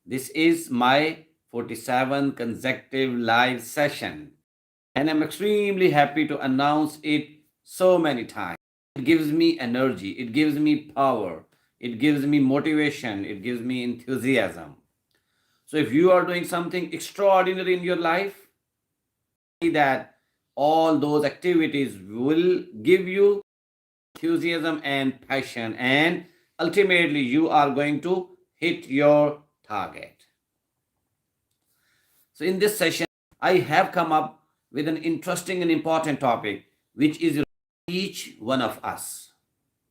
This is my 47th consecutive live session, and I'm extremely happy to announce it so many times. It gives me energy, it gives me power, it gives me motivation, it gives me enthusiasm. So, if you are doing something extraordinary in your life, see that all those activities will give you enthusiasm and passion, and ultimately you are going to hit your target. So in this session I have come up with an interesting and important topic, which is each one of us.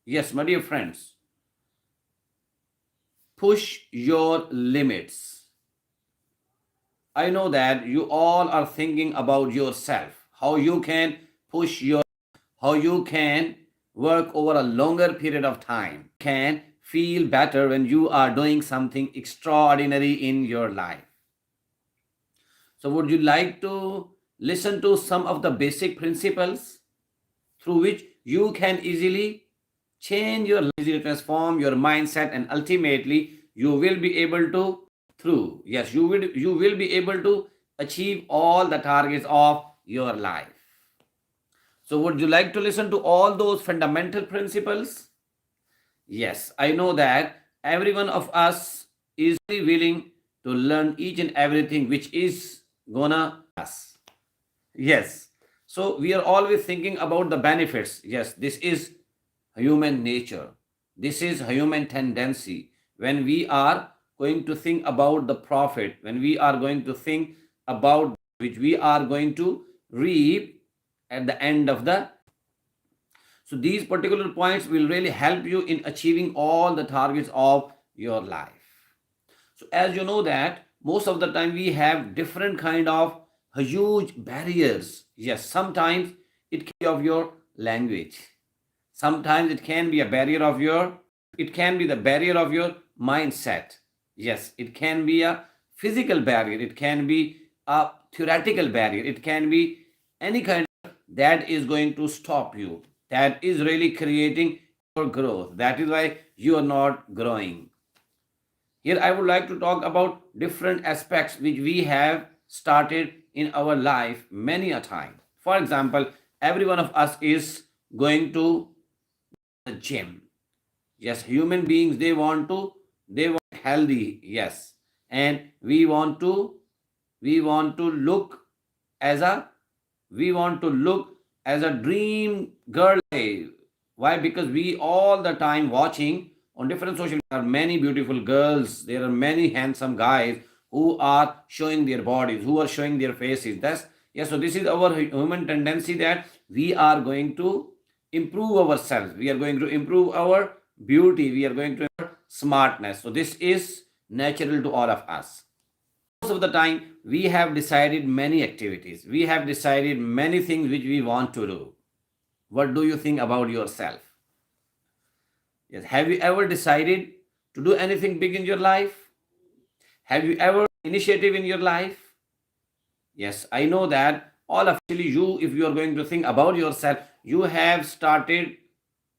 Yes, my dear friends, push your limits. I know that you all are thinking about yourself, how you can push your, how you can work over a longer period of time, can feel better when you are doing something extraordinary in your life. So, would you like to listen to some of the basic principles through which you can easily change your life, easily transform your mindset, and ultimately you will be able to through yes you will be able to achieve all the targets of your life. So, would you like to listen to all those fundamental principles? Yes, I know that every one of us is willing to learn each and everything which is gonna us. Yes. So we are always thinking about the benefits. Yes, this is human nature. This is human tendency. When we are going to think about the profit, when we are going to think about which we are going to reap at the end of the, so these particular points will really help you in achieving all the targets of your life. So as you know that most of the time we have different kind of huge barriers. Yes, sometimes it can be of your language. Sometimes it can be a barrier of your, it can be the barrier of your mindset. Yes, it can be a physical barrier. It can be a theoretical barrier. It can be any kind of that is going to stop you. That is really creating your growth. That is why you are not growing. Here I would like to talk about different aspects which we have started in our life many a time. For example, every one of us is going to the gym. Yes, human beings, they want healthy, yes. And we want to look as a we want to look as a dream girl. Why? Because we all the time watching on different social media, there are many beautiful girls, there are many handsome guys who are showing their bodies, who are showing their faces. That's yes. So this is our human tendency that we are going to improve ourselves. We are going to improve our beauty. We are going to improve smartness. So this is natural to all of us. Most of the time we have decided many activities, we have decided many things which we want to do. What do you think about yourself? Yes, have you ever decided to do anything big in your life? Have you ever initiative in your life? Yes, I know that all of you, if you are going to think about yourself, you have started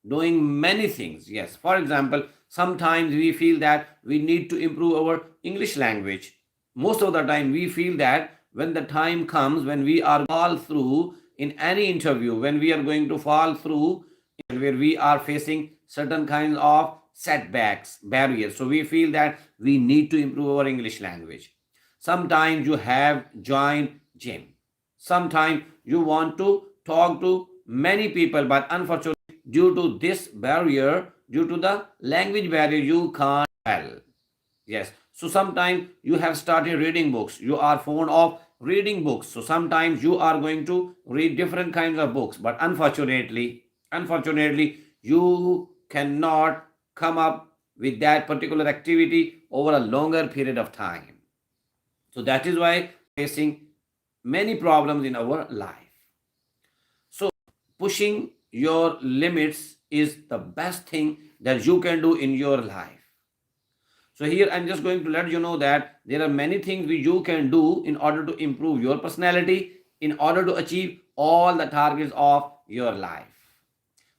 doing many things. Yes, for example, sometimes we feel that we need to improve our English language. Most of the time we feel that when the time comes when we are fall through in any interview, when we are going to fall through where we are facing certain kinds of setbacks, barriers, so we feel that we need to improve our English language. Sometimes you have joined gym, sometimes you want to talk to many people, but unfortunately due to this barrier, due to the language barrier, you can't well. Yes. So sometimes you have started reading books. You are fond of reading books. So sometimes you are going to read different kinds of books. But unfortunately, you cannot come up with that particular activity over a longer period of time. So that is why facing many problems in our life. So pushing your limits is the best thing that you can do in your life. So here I'm just going to let you know that there are many things which you can do in order to improve your personality, in order to achieve all the targets of your life.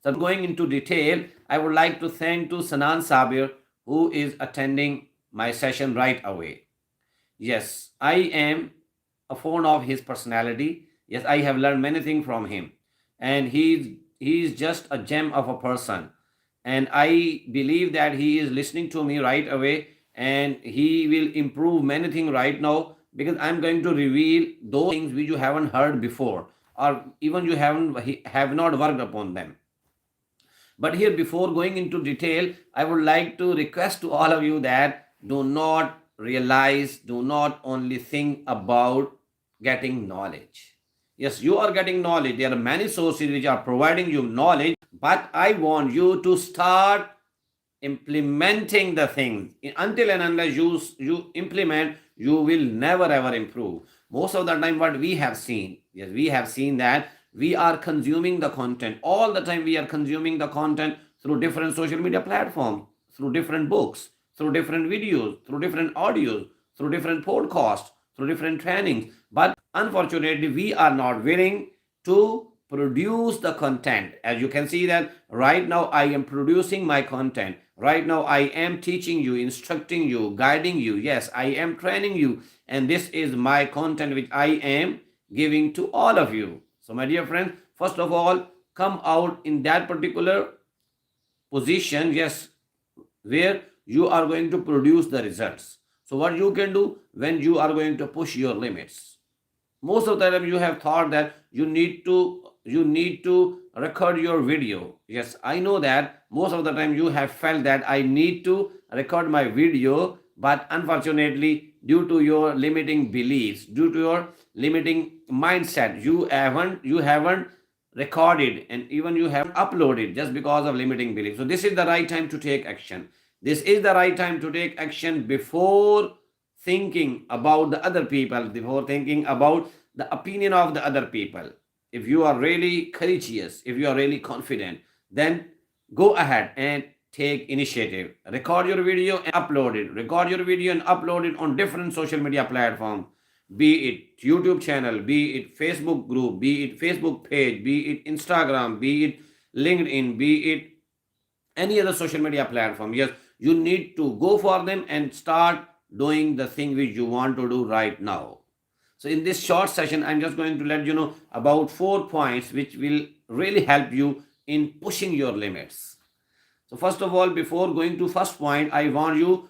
So going into detail, I would like to thank to Sanan Sabir who is attending my session right away. Yes, I am a fond of his personality. Yes, I have learned many things from him, and he's just a gem of a person. And I believe that he is listening to me right away, and he will improve many things right now because I'm going to reveal those things which you haven't heard before, or even you have not worked upon them. But here, before going into detail, I would like to request to all of you that do not only think about getting knowledge. Yes, you are getting knowledge. There are many sources which are providing you knowledge, but I want you to start implementing the things. Until and unless you implement, you will never ever improve. Most of the time, what we have seen, yes, we have seen that we are consuming the content all the time. We are consuming the content through different social media platforms, through different books, through different videos, through different audios, through different podcasts, through different trainings. But unfortunately, we are not willing to produce the content. As you can see that right now I am producing my content. Right now I am teaching you, instructing you, guiding you. Yes, I am training you, and this is my content which I am giving to all of you. So my dear friends, first of all, come out in that particular position, yes, where you are going to produce the results. So what you can do when you are going to push your limits? Most of the time you have thought that you need to record your video. Yes, I know that most of the time you have felt that I need to record my video, but unfortunately, due to your limiting beliefs, due to your limiting mindset, you haven't recorded, and even you haven't uploaded just because of limiting beliefs. So this is the right time to take action. This is the right time to take action before thinking about the other people, before thinking about the opinion of the other people. If you are really courageous, if you are really confident, then go ahead and take initiative. Record your video and upload it. Record your video and upload it on different social media platforms, be it YouTube channel, be it Facebook group, be it Facebook page, be it Instagram, be it LinkedIn, be it any other social media platform. Yes, you need to go for them and start doing the thing which you want to do right now. So in this short session, I'm just going to let you know about 4 points which will really help you in pushing your limits. So first of all, before going to first point, I want you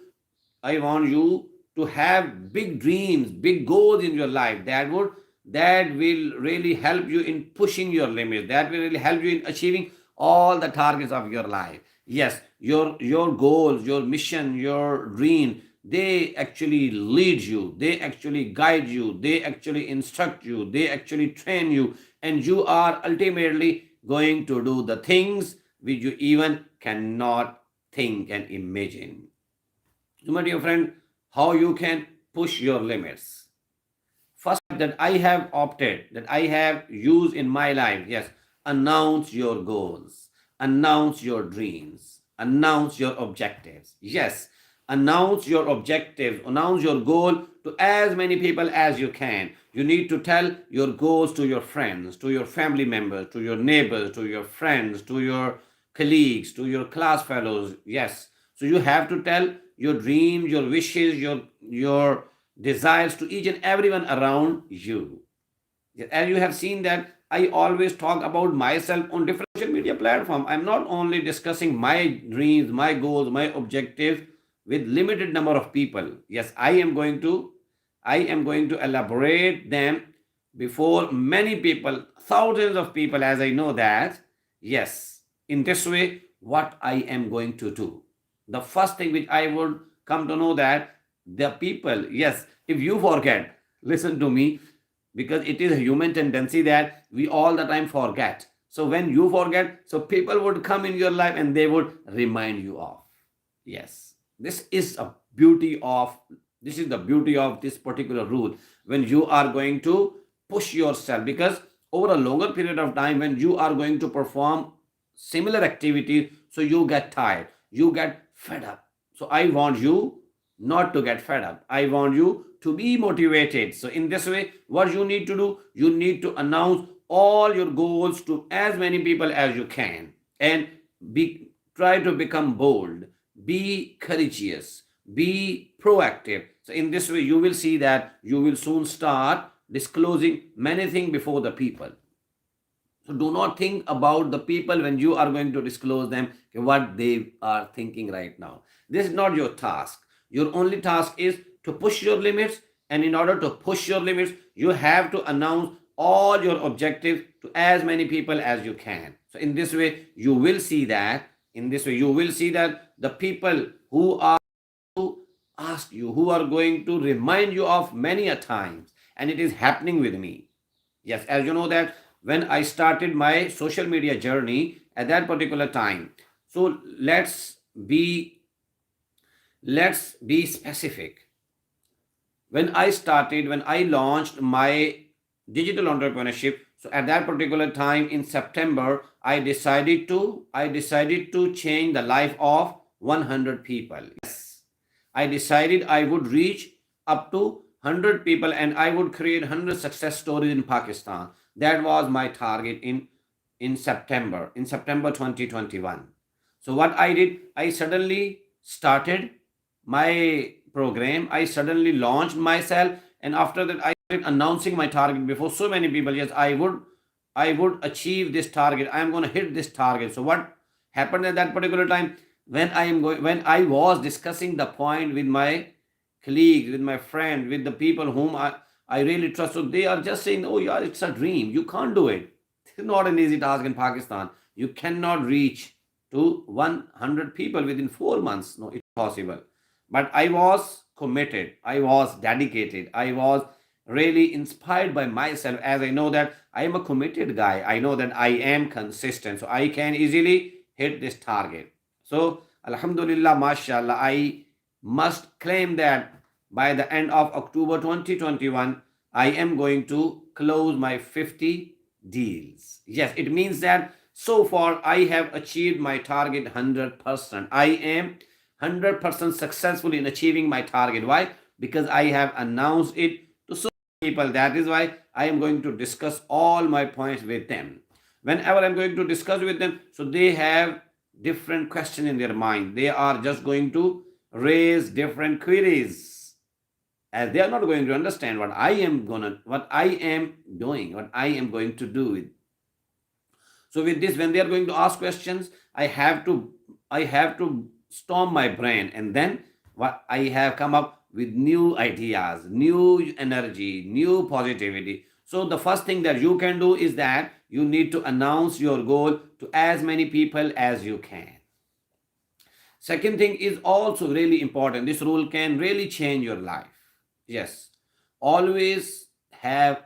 to have big dreams, big goals in your life that will really help you in pushing your limits. That will really help you in achieving all the targets of your life. Yes, your goals, your mission, your dream, they actually lead you, they actually guide you, they actually instruct you, they actually train you, and you are ultimately going to do the things which you even cannot think and imagine. So, my dear friend, how you can push your limits? First that I have opted, that I have used in my life, yes, announce your goals, announce your dreams, announce your objectives. Yes, announce your objectives, announce your goal to as many people as you can. You need to tell your goals to your friends, to your family members, to your neighbors, to your friends, to your colleagues, to your class fellows. Yes, so you have to tell your dreams, your wishes, your desires to each and everyone around you. As you have seen that I always talk about myself on different social media platform. I'm not only discussing my dreams, my goals, my objectives with limited number of people. Yes, I am going to elaborate them before many people, thousands of people, as I know that. Yes, in this way, what I am going to do. The first thing which I would come to know that the people, yes, if you forget, listen to me, because it is a human tendency that we all the time forget. So when you forget, so people would come in your life and they would remind you of. Yes, this is the beauty of this particular rule. When you are going to push yourself, because over a longer period of time, when you are going to perform similar activity, so you get tired, you get fed up. So I want you not to get fed up. I want you to be motivated. So in this way, what you need to do, you need to announce all your goals to as many people as you can, and try to become bold, be courageous, be proactive. So in this way, you will see that you will soon start disclosing many things before the people. So do not think about the people when you are going to disclose them what they are thinking right now. This is not your task. Your only task is to push your limits, and in order to push your limits, you have to announce all your objectives to as many people as you can. So in this way, you will see that. In this way, you will see that the people who are to ask you, who are going to remind you of many a times, and it is happening with me. Yes, as you know that when I started my social media journey at that particular time. So be let's be specific. When I started, when I launched my digital entrepreneurship, so at that particular time in September, I decided to change the life of 100 people. Yes, I decided I would reach up to 100 people and I would create 100 success stories in Pakistan. That was my target in September 2021. So what I did, I suddenly started my program. I suddenly launched myself, and after that, I started announcing my target before so many people. Yes, I would achieve this target. I am going to hit this target. So what happened at that particular time when I was discussing the point with my colleagues, with my friends, with the people whom I really trust. So they are just saying, oh yeah, it's a dream. You can't do it. It's not an easy task in Pakistan. You cannot reach to 100 people within 4 months. No, it's possible. But I was committed. I was dedicated. I was really inspired by myself, as I know that I am a committed guy. I know that I am consistent. So I can easily hit this target. So Alhamdulillah, mashallah, I must claim that by the end of October 2021, I am going to close my 50 deals. Yes, it means that so far I have achieved my target 100%. I am 100% successful in achieving my target. Why? Because I have announced it to so many people. That is why I am going to discuss all my points with them. Whenever I'm going to discuss with them, so they have different question in their mind. They are just going to raise different queries, as they are not going to understand what I am doing, what I am going to do with. So with this, when they are going to ask questions, I have to storm my brain, and then what I have come up with new ideas, new energy, new positivity. So the first thing that you can do is that you need to announce your goal to as many people as you can. Second thing is also really important. This rule can really change your life. Yes, always have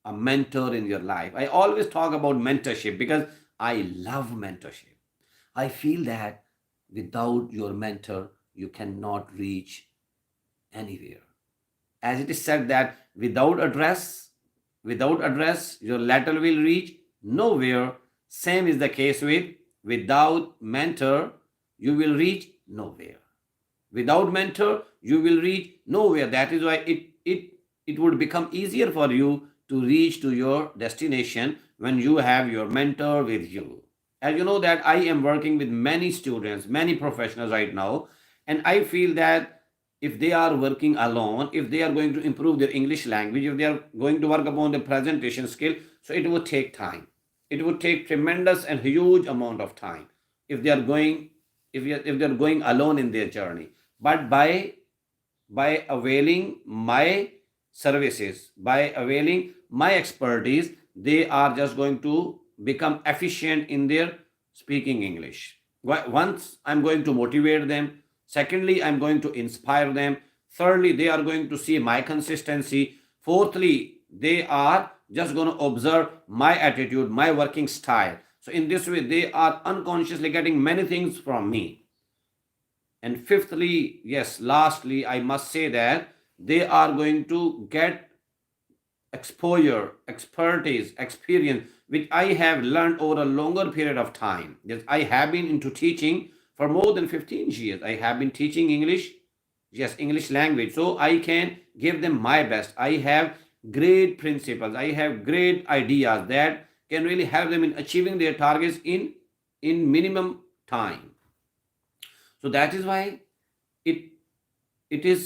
a mentor in your life. I always talk about mentorship because I love mentorship. I feel that without your mentor, you cannot reach anywhere. As it is said that without address, your letter will reach nowhere. Same is the case with without mentor, you will reach nowhere. Without mentor, you will reach nowhere. That is why it would become easier for you to reach to your destination when you have your mentor with you. As you know that I am working with many students, many professionals right now, and I feel that if they are working alone, if they are going to improve their English language, if they are going to work upon the presentation skill, so it would take time. It would take tremendous and huge amount of time if they are going if they are going alone in their journey. But by availing my services, by availing my expertise, they are just going to become efficient in their speaking English. Once I'm going to motivate them, secondly, I'm going to inspire them, thirdly, they are going to see my consistency, fourthly, they are just going to observe my attitude, my working style. So, in this way, they are unconsciously getting many things from me. And fifthly, yes, lastly, I must say that they are going to get exposure, expertise, experience, which I have learned over a longer period of time. Yes, I have been into teaching for more than 15 years. I have been teaching English, yes, English language. So I can give them my best. I have great principles. I have great ideas that can really help them in achieving their targets in minimum time. So that is why it it is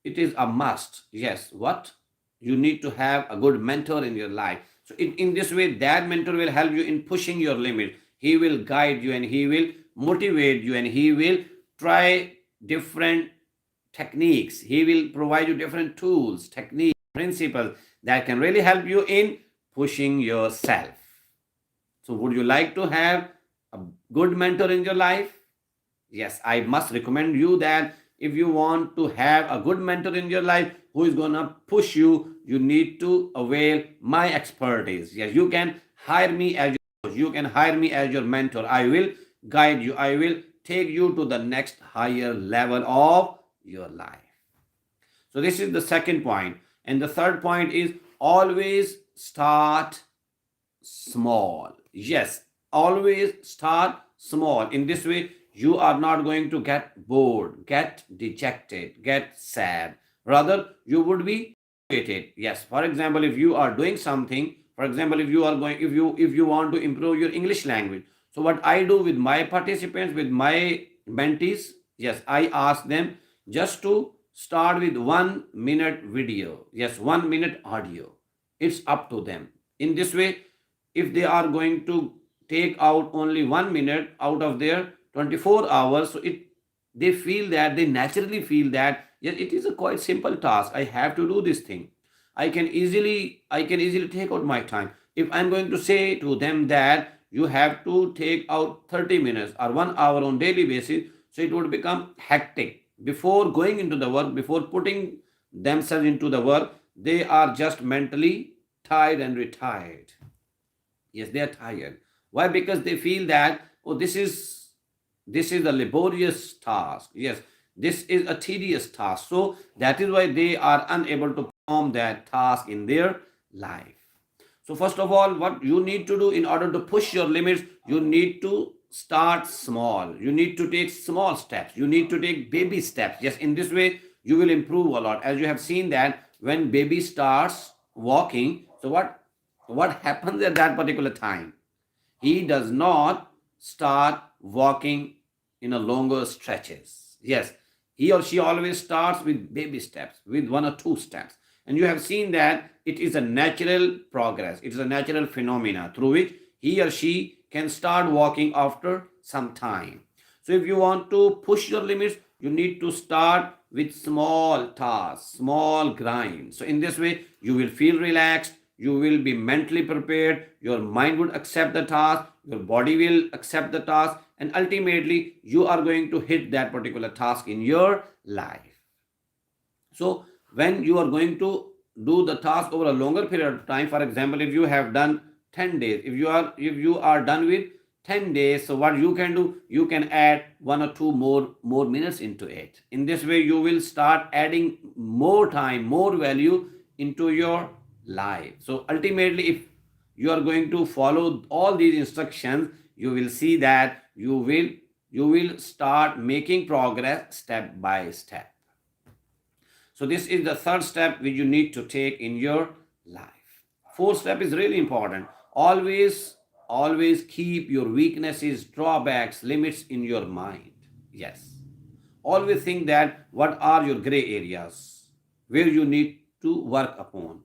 it is a must. Yes, what? You need to have a good mentor in your life. So in this way, that mentor will help you in pushing your limit. He will guide you and he will motivate you and he will try different techniques. He will provide you different tools, techniques, principles that can really help you in pushing yourself. So would you like to have a good mentor in your life? Yes, I must recommend you that if you want to have a good mentor in your life who is going to push you, you need to avail my expertise. Yes, you can hire me as your coach, you can hire me as your mentor. I will guide you, I will take you to the next higher level of your life. So, this is the second point. And the third point is always start small. Yes, always start small. In this way, you are not going to get bored, get dejected, get sad. Rather, you would be motivated. Yes, for example, if you are doing something, for example, if you want to improve your English language, so what I do with my participants, with my mentees, yes, I ask them just to start with 1 minute video. Yes, 1 minute audio. It's up to them. In this way, if they are going to take out only 1 minute out of their 24 hours, so they feel that, they naturally feel that, yes, it is a quite simple task, I have to do this thing, I can easily take out my time. If I'm going to say to them that you have to take out 30 minutes or 1 hour on daily basis, so it would become hectic. Before going into the work, before putting themselves into the work, they are just mentally tired and retired. Yes, they are tired. Why? Because they feel that, oh, this is a laborious task. Yes, this is a tedious task. So that is why they are unable to perform that task in their life. So first of all, what you need to do in order to push your limits, you need to start small. You need to take small steps. You need to take baby steps. Yes, in this way, you will improve a lot. As you have seen that when baby starts walking, so what happens at that particular time? He does not start walking in a longer stretches. Yes, he or she always starts with baby steps, with 1 or 2 steps. And you have seen that it is a natural progress, it is a natural phenomena through which he or she can start walking after some time. So if you want to push your limits, you need to start with small tasks, small grind. So in this way, you will feel relaxed, you will be mentally prepared, your mind would accept the task, your body will accept the task, and ultimately you are going to hit that particular task in your life. So when you are going to do the task over a longer period of time, for example, if you have done 10 days, if you are done with 10 days, so what you can do, you can add 1 or 2 more minutes into it. In this way, you will start adding more time, more value into your life. So ultimately, if you are going to follow all these instructions, you will see that you will start making progress step by step. So this is the third step which you need to take in your life. Fourth step is really important. Always keep your weaknesses, drawbacks, limits in your mind. Yes. Always think that what are your gray areas where you need to work upon.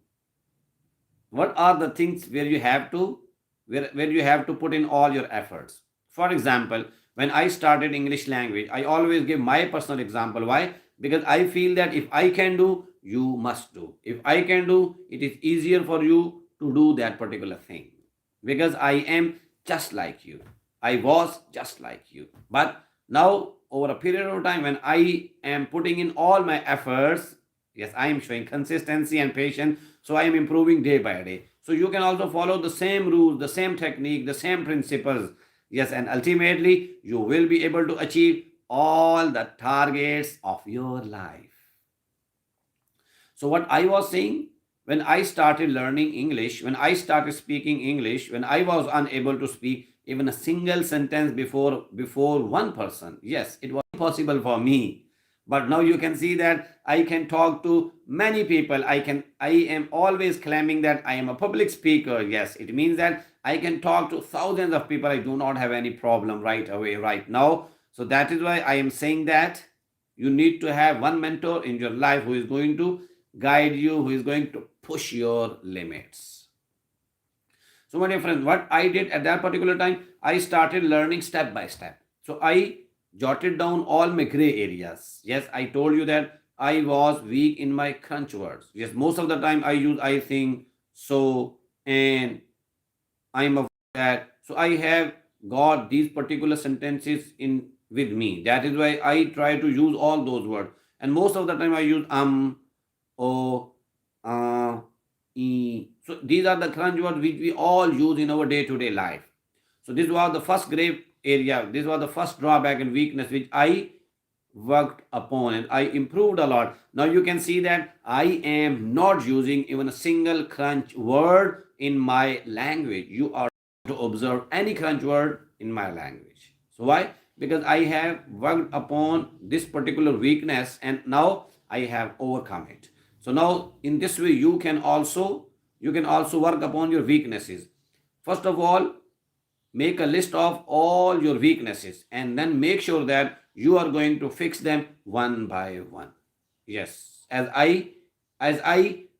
What are the things where you have to put in all your efforts. For example, when I started English language, I always give my personal example. Why? Because I feel that if I can do, you must do. If I can do, it is easier for you to do that particular thing, because I am just like you, I was just like you. But now, over a period of time, when I am putting in all my efforts, yes, I am showing consistency and patience, so I am improving day by day. So you can also follow the same rules, the same technique, the same principles. Yes, and ultimately you will be able to achieve all the targets of your life. So what I was saying, when I started learning English, when I started speaking English, when I was unable to speak even a single sentence before one person, yes, it was impossible for me. But now you can see that I can talk to many people. I am always claiming that I am a public speaker. Yes, it means that I can talk to thousands of people. I do not have any problem right away, right now. So that is why I am saying that You need to have one mentor in your life who is going to guide you, who is going to push your limits. So, my dear friends, what I did at that particular time, I started learning step by step. So, I jotted down all my gray areas. Yes, I told you that I was weak in my crunch words. Yes, most of the time I use I think, so, and I'm of that. So I have got these particular sentences in with me. That is why I try to use all those words. And most of the time I use o, e. So these are the crunch words which we all use in our day-to-day life. So this was the first grave area. This was the first drawback and weakness which I worked upon and I improved a lot. Now you can see that I am not using even a single crunch word in my language. You are to observe any crunch word in my language. So why? Because I have worked upon this particular weakness and now I have overcome it. So now in this way you can also work upon your weaknesses. First of all, make a list of all your weaknesses and then make sure that you are going to fix them one by one. Yes, as I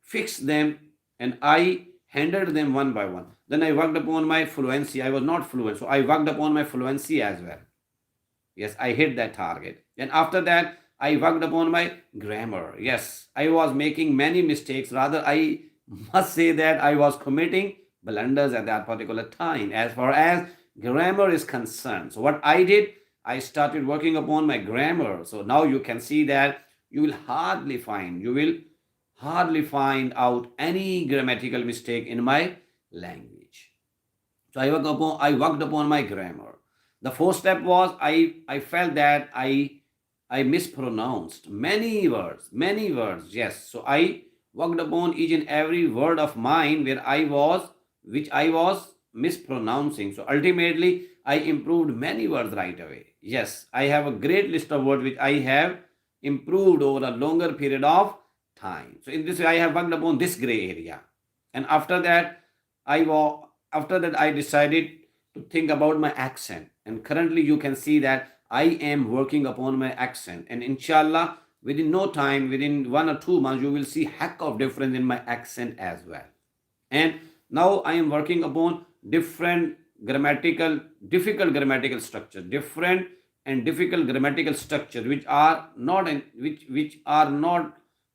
fixed them and I handled them one by one, then I worked upon my fluency. I was not fluent, so I worked upon my fluency as well. Yes, I hit that target. And after that, I worked upon my grammar. Yes, I was making many mistakes. Rather, I must say that I was committing blunders at that particular time as far as grammar is concerned. So, what I did, I started working upon my grammar. So, now you can see that you will hardly find out any grammatical mistake in my language. So I worked upon my grammar. The first step was I felt that I mispronounced many words. Yes. So I worked upon each and every word of mine which I was mispronouncing. So ultimately I improved many words right away. Yes, I have a great list of words which I have improved over a longer period of time. So in this way I have worked upon this gray area. And after that I decided to think about my accent. And currently you can see that I am working upon my accent. And inshallah, within no time, within 1 or 2 months, you will see heck of difference in my accent as well. And now I am working upon different difficult grammatical structure, different and difficult grammatical structure which are not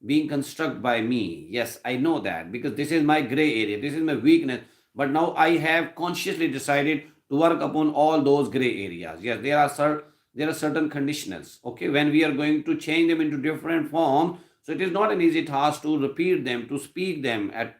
being constructed by me. Yes, I know that because this is my gray area, this is my weakness. But now I have consciously decided to work upon all those gray areas. Yes, there are certain conditionals. Okay, when we are going to change them into different forms, so it is not an easy task to repeat them, to speak them at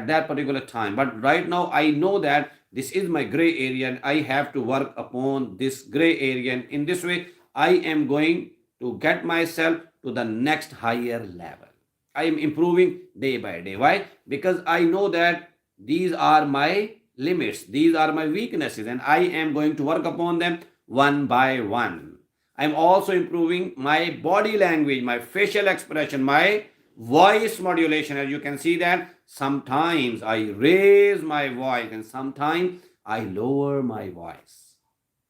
that particular time. But right now, I know that this is my gray area and I have to work upon this gray area. And in this way, I am going to get myself to the next higher level. I am improving day by day. Why? Because I know that these are my limits, these are my weaknesses, and I am going to work upon them one by one. I'm also improving my body language, my facial expression, my voice modulation. As you can see that sometimes I raise my voice and sometimes I lower my voice.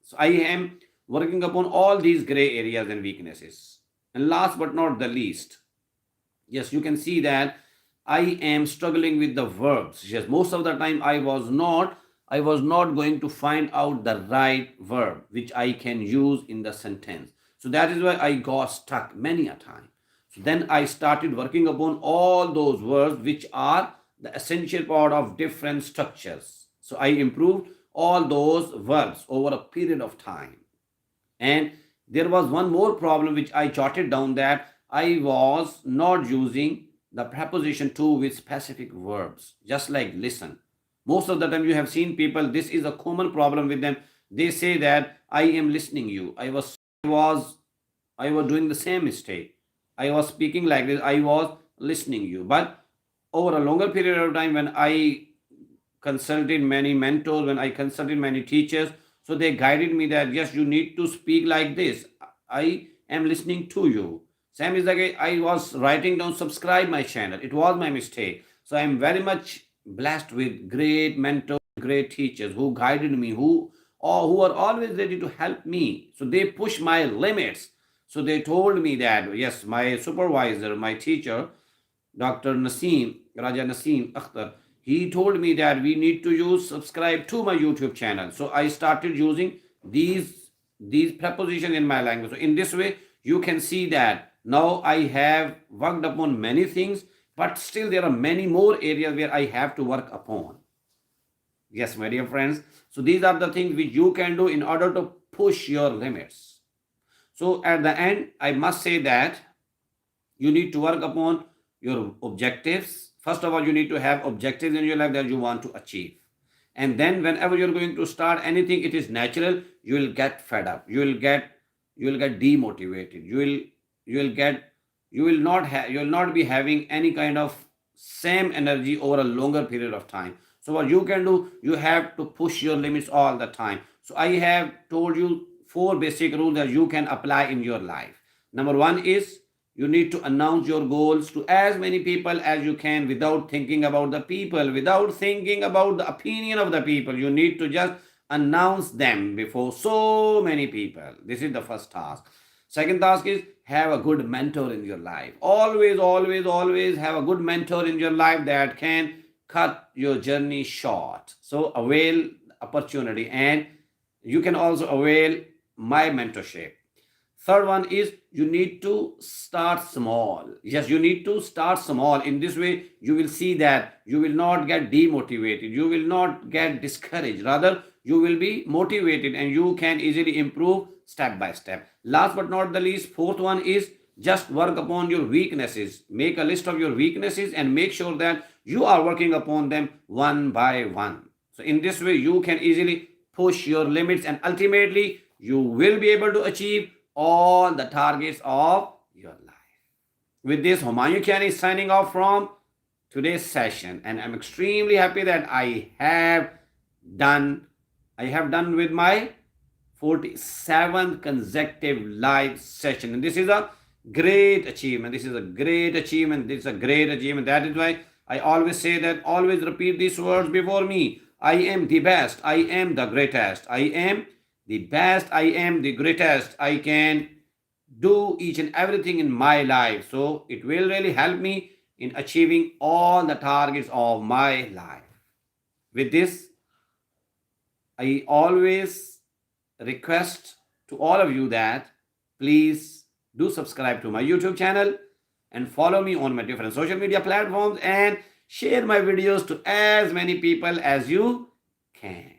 So I am working upon all these gray areas and weaknesses. And last but not the least, yes, you can see that I am struggling with the verbs. Yes, most of the time I was not going to find out the right verb which I can use in the sentence. So that is why I got stuck many a time. So then I started working upon all those words which are the essential part of different structures. So I improved all those verbs over a period of time. And there was one more problem which I jotted down, that I was not using the preposition to with specific verbs, just like listen. Most of the time, you have seen people, this is a common problem with them. They say that I am listening you. Was, I was doing the same mistake. I was speaking like this. I was listening you. But over a longer period of time, when I consulted many mentors, when I consulted many teachers, so they guided me that yes, you need to speak like this. I am listening to you. Same is like I was writing down, subscribe my channel. It was my mistake. So I am very much blessed with great mentors, great teachers who guided me, who are always ready to help me. So they push my limits. So they told me that, yes, my supervisor, my teacher, Dr. Naseem, Raja Naseem Akhtar, he told me that we need to use subscribe to my YouTube channel. So I started using these prepositions in my language. So in this way, you can see that now I have worked upon many things, but still there are many more areas where I have to work upon. Yes, my dear friends. So these are the things which you can do in order to push your limits. So at the end, I must say that you need to work upon your objectives. First of all, you need to have objectives in your life that you want to achieve. And then whenever you're going to start anything, it is natural, you will get fed up. You will get demotivated. You will not be having any kind of same energy over a longer period of time. So what you can do, you have to push your limits all the time. So I have told you four basic rules that you can apply in your life. Number one is you need to announce your goals to as many people as you can without thinking about the people, without thinking about the opinion of the people. You need to just announce them before so many people. This is the first task. Second task is have a good mentor in your life. Always, always, always have a good mentor in your life that can cut your journey short. So avail opportunity, and you can also avail my mentorship. Third one is you need to start small. Yes, you need to start small. In this way, you will see that you will not get demotivated. You will not get discouraged. Rather, you will be motivated and you can easily improve step by step. Last but not the least, fourth one is just work upon your weaknesses. Make a list of your weaknesses and make sure that you are working upon them one by one. So in this way, you can easily push your limits and ultimately you will be able to achieve all the targets of your life. With this, Humayun Khan is signing off from today's session, and I'm extremely happy that I have done with my 47th consecutive live session, and this is a great achievement. This is a great achievement. That is why I always say that, always repeat these words before me. I am the best. I am the greatest. I am the best. I am the greatest. I can do each and everything in my life. So it will really help me in achieving all the targets of my life. With this, I always request to all of you that please do subscribe to my YouTube channel and follow me on my different social media platforms and share my videos to as many people as you can,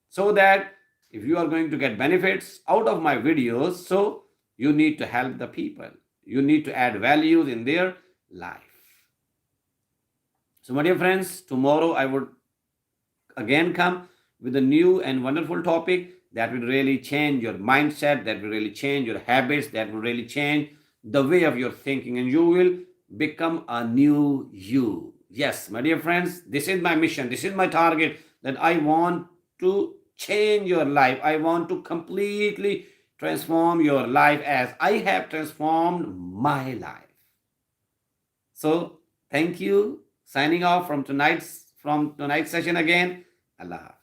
so that if you are going to get benefits out of my videos, so you need to help the people. You need to add values in their life. So my dear friends, tomorrow I would again come with a new and wonderful topic that will really change your mindset, that will really change your habits, that will really change the way of your thinking, and you will become a new you. Yes, my dear friends, this is my mission. This is my target, that I want to change your life. I want to completely transform your life as I have transformed my life. So thank you. Signing off from tonight's session again. Allah.